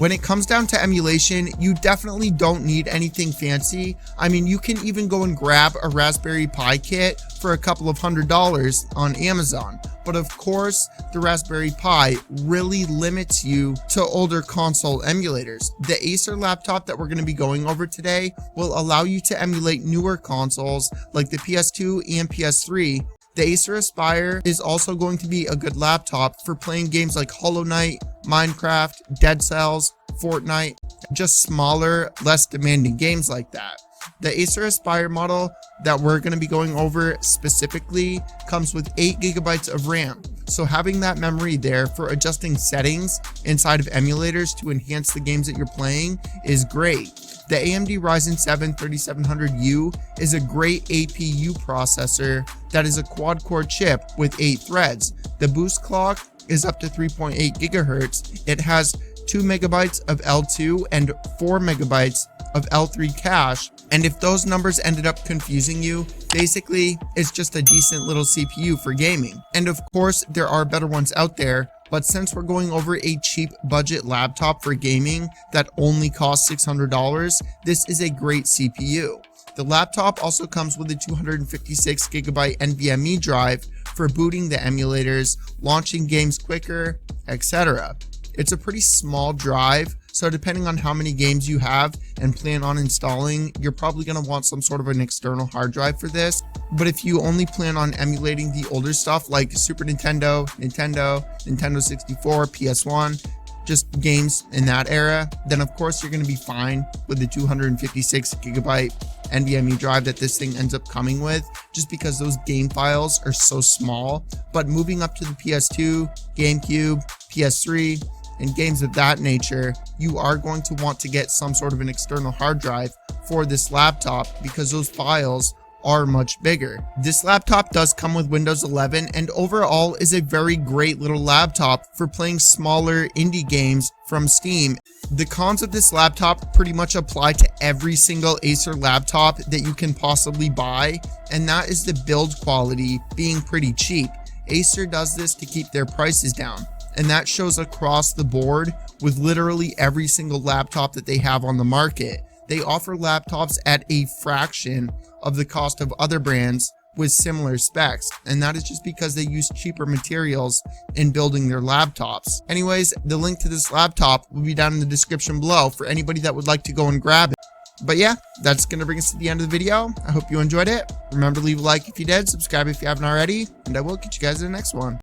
When it comes down to emulation, you definitely don't need anything fancy. I mean, you can even go and grab a Raspberry Pi kit for a couple of $100s on Amazon. But of course, the Raspberry Pi really limits you to older console emulators. The Acer laptop that we're going to be going over today will allow you to emulate newer consoles like the PS2 and PS3. The Acer Aspire is also going to be a good laptop for playing games like Hollow Knight, Minecraft, Dead Cells, Fortnite, just smaller, less demanding games like that. The Acer Aspire model that we're going to be going over specifically comes with 8 GB of RAM. So having that memory there for adjusting settings inside of emulators to enhance the games that you're playing is great. The Amd Ryzen 7 3700U is a great APU processor that is a quad-core chip with 8 threads. The boost clock is up to 3.8 GHz. It has 2 MB of L2 and 4 MB of L3 cache. And if those numbers ended up confusing you, basically it's just a decent little CPU for gaming. And of course, there are better ones out there. But since we're going over a cheap budget laptop for gaming that only costs $600, this is a great CPU. The laptop also comes with a 256 GB NVMe drive for booting the emulators, launching games quicker, etc. It's a pretty small drive, so depending on how many games you have and plan on installing, you're probably going to want some sort of an external hard drive for this. But if you only plan on emulating the older stuff like Super Nintendo, Nintendo 64, PS1, just games in that era, then of course you're going to be fine with the 256 GB NVMe drive that this thing ends up coming with, just because those game files are so small. But moving up to the PS2, GameCube, PS3, and games of that nature, you are going to want to get some sort of an external hard drive for this laptop because those files are much bigger. This laptop does come with Windows 11 and overall is a very great little laptop for playing smaller indie games from Steam. The cons of this laptop pretty much apply to every single Acer laptop that you can possibly buy, and that is the build quality being pretty cheap. Acer does this to keep their prices down, and that shows across the board with literally every single laptop that they have on the market. They offer laptops at a fraction of the cost of other brands with similar specs, and that is just because they use cheaper materials in building their laptops. Anyways, the link to this laptop will be down in the description below for anybody that would like to go and grab it. But yeah, that's going to bring us to the end of the video. I hope you enjoyed it. Remember to leave a like if you did, subscribe if you haven't already, and I will catch you guys in the next one.